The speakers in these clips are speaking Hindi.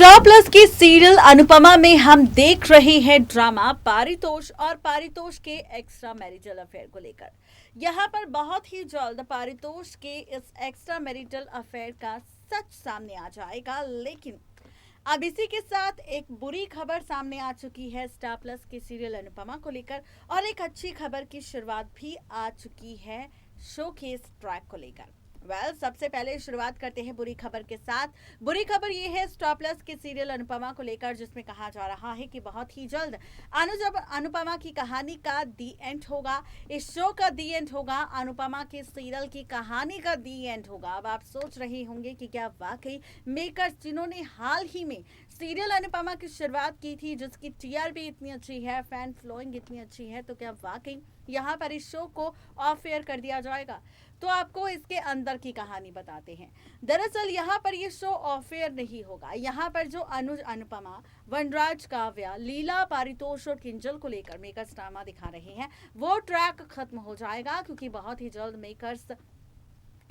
स्टार प्लस की सीरियल अनुपमा में हम देख रहे हैं ड्रामा पारितोष और पारितोष के एक्स्ट्रा मैरिटल अफेयर को लेकर। यहाँ पर बहुत ही जल्द पारितोष के इस एक्स्ट्रा मैरिटल अफेयर का सच सामने आ जाएगा, लेकिन अब इसी के साथ एक बुरी खबर सामने आ चुकी है स्टार प्लस की सीरियल अनुपमा को लेकर, और एक अच्छी खबर की शुरुआत भी आ चुकी है शो के इस ट्रैक को लेकर। सबसे पहले शुरुआत करते हैं बुरी खबर के साथ। बुरी खबर ये है स्टार प्लस के सीरियल अनुपमा को लेकर, जिसमें कहा जा रहा है कि बहुत ही जल्द अनुपमा की कहानी का दी एंड होगा। इस शो का दी एंड होगा, अनुपमा के सीरियल की कहानी का दी एंड होगा। अब आप सोच रहे होंगे कि क्या वाकई मेकर्स जिन्होंने हाल ही में सीरियल अनुपमा की शुरुआत की थी, जिसकी टीआरपी इतनी अच्छी है, फैन फॉलोइंग इतनी अच्छी है, तो क्या वाकई यहाँ पर इस शो को ऑफ एयर कर दिया जाएगा? तो आपको इसके अंदर की कहानी बताते हैं। दरअसल यहाँ पर ये शो ऑफ एयर नहीं होगा। यहाँ पर जो अनुज, अनुपमा, वनराज, काव्या, लीला, पारितोष और किंजल को लेकर मेकर्स ड्रामा दिखा रहे हैं, वो ट्रैक खत्म हो जाएगा, क्योंकि बहुत ही जल्द मेकर्स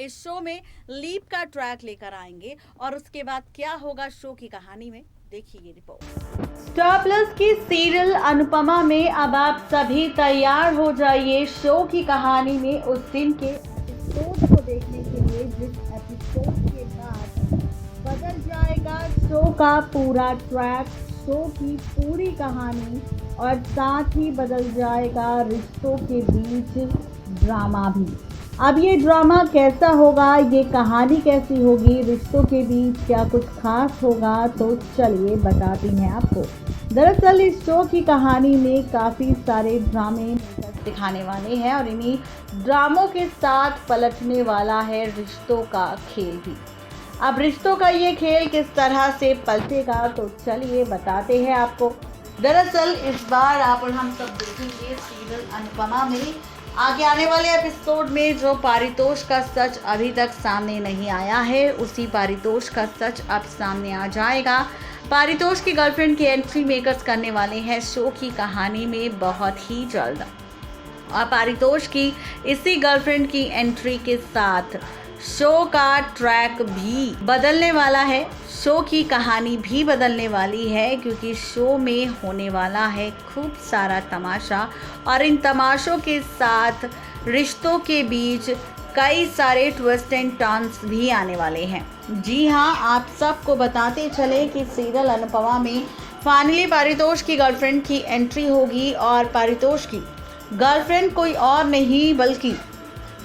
इस शो में लीप का ट्रैक लेकर आएंगे। और उसके बाद क्या होगा शो की कहानी में, देखिए ये रिपोर्ट। स्टार प्लस की सीरियल अनुपमा में अब आप सभी तैयार हो जाइए शो की कहानी में उस दिन के एपिसोड को देखने के लिए, जिस एपिसोड के बाद बदल जाएगा शो का पूरा ट्रैक, शो की पूरी कहानी, और साथ ही बदल जाएगा रिश्तों के बीच ड्रामा भी। अब ये ड्रामा कैसा होगा, ये कहानी कैसी होगी, रिश्तों के बीच क्या कुछ खास होगा, तो चलिए बताती हैं आपको। दरअसल इस शो की कहानी में काफ़ी सारे ड्रामे दिखाने वाले हैं, और इन्हीं ड्रामों के साथ पलटने वाला है रिश्तों का खेल भी। अब रिश्तों का ये खेल किस तरह से पलटेगा, तो चलिए बताते हैं आपको। दरअसल इस बार आप और हम सब देखेंगे सीरियल अनुपमा में आगे आने वाले एपिसोड में जो पारितोष का सच अभी तक सामने नहीं आया है, उसी पारितोष का सच अब सामने आ जाएगा। पारितोष की गर्लफ्रेंड की एंट्री मेकर्स करने वाले हैं शो की कहानी में बहुत ही जल्द, और पारितोष की इसी गर्लफ्रेंड की एंट्री के साथ शो का ट्रैक भी बदलने वाला है, शो की कहानी भी बदलने वाली है, क्योंकि शो में होने वाला है खूब सारा तमाशा, और इन तमाशों के साथ रिश्तों के बीच कई सारे ट्विस्ट एंड टर्न्स भी आने वाले हैं। जी हाँ, आप सबको बताते चले कि सीरियल अनुपमा में फाइनली पारितोष की गर्लफ्रेंड की एंट्री होगी, और पारितोष की गर्लफ्रेंड कोई और नहीं बल्कि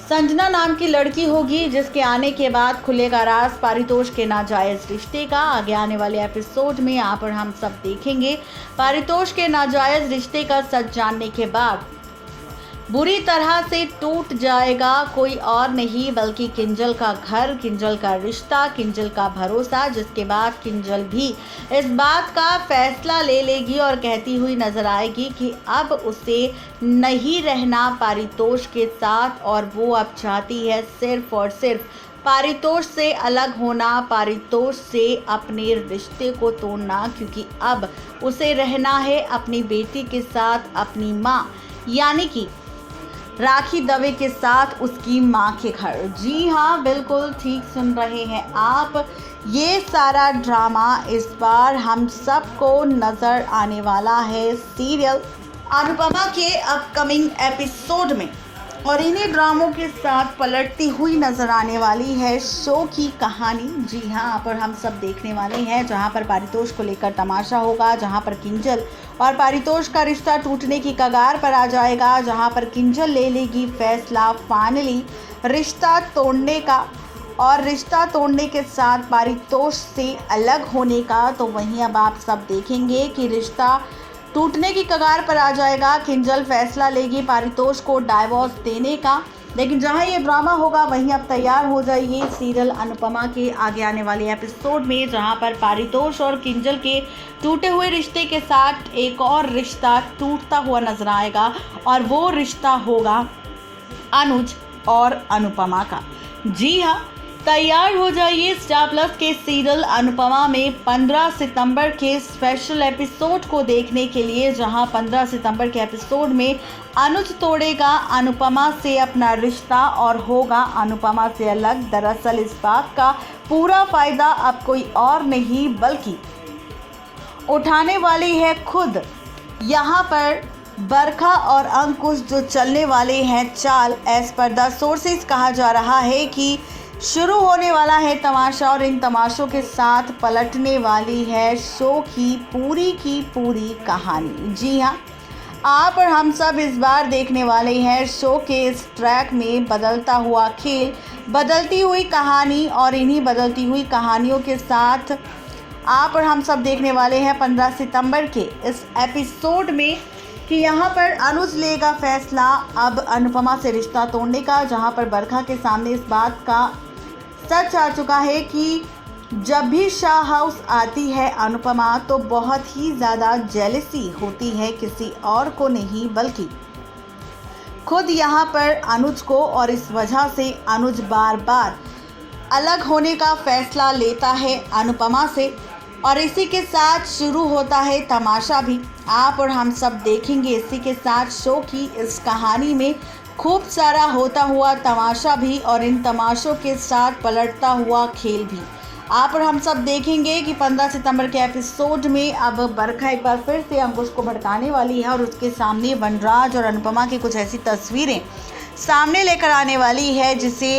संजना नाम की लड़की होगी, जिसके आने के बाद खुलेगा राज पारितोष के नाजायज रिश्ते का। आगे आने वाले एपिसोड में आप और हम सब देखेंगे पारितोष के नाजायज रिश्ते का सच जानने के बाद बुरी तरह से टूट जाएगा कोई और नहीं बल्कि किंजल का घर, किंजल का रिश्ता, किंजल का भरोसा, जिसके बाद किंजल भी इस बात का फैसला ले लेगी और कहती हुई नजर आएगी कि अब उसे नहीं रहना पारितोष के साथ, और वो अब चाहती है सिर्फ और सिर्फ पारितोष से अलग होना, पारितोष से अपने रिश्ते को तोड़ना, क्योंकि अब उसे रहना है अपनी बेटी के साथ, अपनी माँ यानी कि राखी दवे के साथ उसकी मां के घर। जी हाँ, बिल्कुल ठीक सुन रहे हैं आप, ये सारा ड्रामा इस बार हम सबको नज़र आने वाला है सीरियल अनुपमा के अपकमिंग एपिसोड में, और इन्हीं ड्रामों के साथ पलटती हुई नज़र आने वाली है शो की कहानी। जी हाँ, आप और हम सब देखने वाले हैं, जहां पर पारितोष को लेकर तमाशा होगा, जहां पर किंजल और पारितोष का रिश्ता टूटने की कगार पर आ जाएगा, जहां पर किंजल ले लेगी फैसला फाइनली रिश्ता तोड़ने का, और रिश्ता तोड़ने के साथ पारितोष से अलग होने का। तो वहीं अब आप सब देखेंगे कि रिश्ता टूटने की कगार पर आ जाएगा, किंजल फैसला लेगी पारितोष को डाइवोर्स देने का। लेकिन जहां ये ड्रामा होगा वहीं अब तैयार हो जाइए सीरियल अनुपमा के आगे आने वाले एपिसोड में, जहां पर पारितोष और किंजल के टूटे हुए रिश्ते के साथ एक और रिश्ता टूटता हुआ नजर आएगा, और वो रिश्ता होगा अनुज और अनुपमा का। जी हाँ, तैयार हो जाइए स्टार प्लस के सीरियल अनुपमा में 15 सितंबर के स्पेशल एपिसोड को देखने के लिए, जहां 15 सितंबर के एपिसोड में अनुज तोड़ेगा अनुपमा से अपना रिश्ता और होगा अनुपमा से अलग। दरअसल इस बात का पूरा फायदा अब कोई और नहीं बल्कि उठाने वाली है खुद। यहाँ पर बरखा और अंकुश जो चलने वाले हैं चाल। एज पर द सोर्सेज कहा जा रहा है कि शुरू होने वाला है तमाशा और इन तमाशों के साथ पलटने वाली है शो की पूरी कहानी। जी हाँ, आप और हम सब इस बार देखने वाले हैं शो के इस ट्रैक में बदलता हुआ खेल, बदलती हुई कहानी और इन्हीं बदलती हुई कहानियों के साथ आप और हम सब देखने वाले हैं 15 सितंबर के इस एपिसोड में कि यहाँ पर अनुज लेगा फैसला अब अनुपमा से रिश्ता तोड़ने का, जहाँ पर बरखा के सामने इस बात का सच आ चुका है कि जब भी शाह हाउस आती है अनुपमा तो बहुत ही ज़्यादा जेलसी होती है, किसी और को नहीं बल्कि खुद यहाँ पर अनुज को, और इस वजह से अनुज बार बार अलग होने का फैसला लेता है अनुपमा से और इसी के साथ शुरू होता है तमाशा भी। आप और हम सब देखेंगे इसी के साथ शो की इस कहानी में खूब सारा होता हुआ तमाशा भी और इन तमाशों के साथ पलटता हुआ खेल भी। आप और हम सब देखेंगे कि 15 सितंबर के एपिसोड में अब बरखा एक बार फिर से अंकुश को भड़काने वाली है और उसके सामने वनराज और अनुपमा की कुछ ऐसी तस्वीरें सामने लेकर आने वाली है जिसे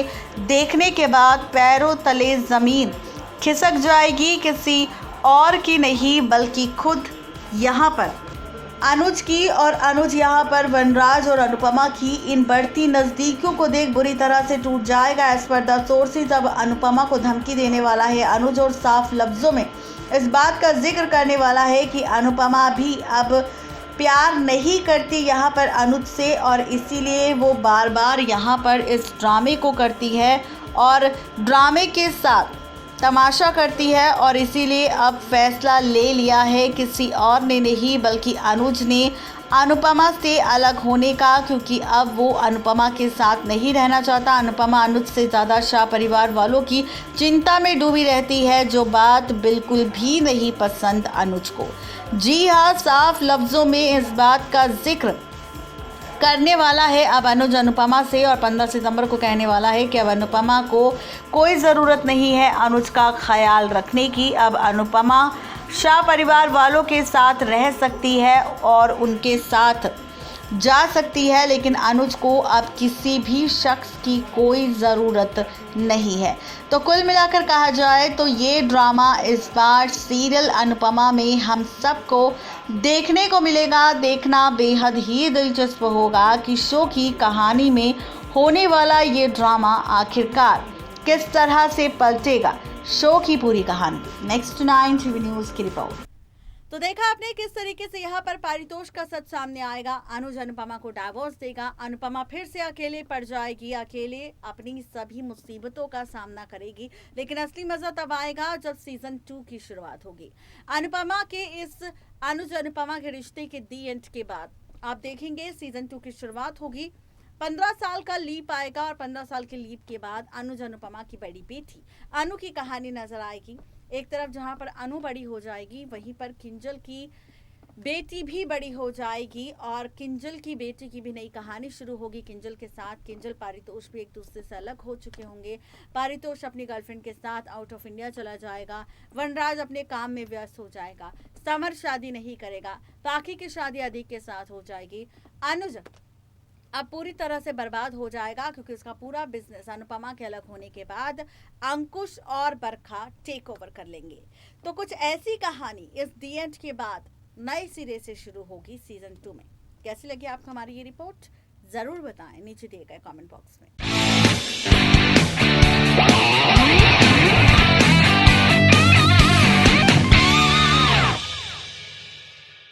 देखने के बाद पैरों तले ज़मीन खिसक जाएगी, किसी और की नहीं बल्कि खुद यहाँ पर अनुज की। और अनुज यहाँ पर वनराज और अनुपमा की इन बढ़ती नज़दीकियों को देख बुरी तरह से टूट जाएगा। एज पर द सोर्सेज अब अनुपमा को धमकी देने वाला है अनुज और साफ लफ्ज़ों में इस बात का जिक्र करने वाला है कि अनुपमा भी अब प्यार नहीं करती यहाँ पर अनुज से और इसीलिए वो बार बार यहाँ पर इस ड्रामे को करती है और ड्रामे के साथ तमाशा करती है और इसीलिए अब फैसला ले लिया है किसी और ने नहीं बल्कि अनुज ने अनुपमा से अलग होने का, क्योंकि अब वो अनुपमा के साथ नहीं रहना चाहता। अनुपमा अनुज से ज़्यादा शाह परिवार वालों की चिंता में डूबी रहती है, जो बात बिल्कुल भी नहीं पसंद अनुज को। जी हाँ, साफ लफ्ज़ों में इस बात का जिक्र करने वाला है अब अनुज अनुपमा से और 15 सितंबर को कहने वाला है कि अब अनुपमा को कोई ज़रूरत नहीं है अनुज का ख्याल रखने की। अब अनुपमा शाह परिवार वालों के साथ रह सकती है और उनके साथ जा सकती है, लेकिन अनुज को अब किसी भी शख्स की कोई ज़रूरत नहीं है। तो कुल मिलाकर कहा जाए तो ये ड्रामा इस बार सीरियल अनुपमा में हम सबको देखने को मिलेगा। देखना बेहद ही दिलचस्प होगा कि शो की कहानी में होने वाला ये ड्रामा आखिरकार किस तरह से पलटेगा शो की पूरी कहानी। नेक्स्ट 9 टीवी न्यूज़ की रिपोर्ट। तो देखा आपने किस तरीके से यहाँ पर पारितोष का सच सामने आएगा। अनुज अनुपमा को डाइवोर्स देगा, अनुपमा फिर से अकेले पड़ जाएगी, अकेले अपनी सभी मुसीबतों का सामना करेगी। लेकिन असली मजा तब आएगा जब सीजन 2 की शुरुआत होगी। अनुपमा के इस अनुज अनुपमा के रिश्ते के दी एंड के बाद आप देखेंगे सीजन 2 की शुरुआत होगी। 15 साल का लीप आएगा और 15 साल के लीप के बाद अनुज अनुपमा की बड़ी बेटी अनु की कहानी नजर आएगी। एक तरफ जहां पर अनु बड़ी हो जाएगी, वहीं पर किंजल की बेटी भी बड़ी हो जाएगी और किंजल की बेटी की भी नई कहानी शुरू होगी किंजल के साथ। किंजल पारितोष भी एक दूसरे से अलग हो चुके होंगे। पारितोष अपनी गर्लफ्रेंड के साथ आउट ऑफ इंडिया चला जाएगा, वनराज अपने काम में व्यस्त हो जाएगा, समर शादी नहीं करेगा, पाखी की शादी अधिक के साथ हो जाएगी। अनुज अब पूरी तरह से बर्बाद हो जाएगा क्योंकि उसका पूरा बिजनेस अनुपमा के अलग होने के बाद अंकुश और बरखा टेक ओवर कर लेंगे। तो कुछ ऐसी कहानी इस दी एंड के बाद नए सिरे से शुरू होगी सीजन 2 में। कैसी लगी आपको हमारी ये रिपोर्ट, जरूर बताएं नीचे दिए गए कमेंट बॉक्स में।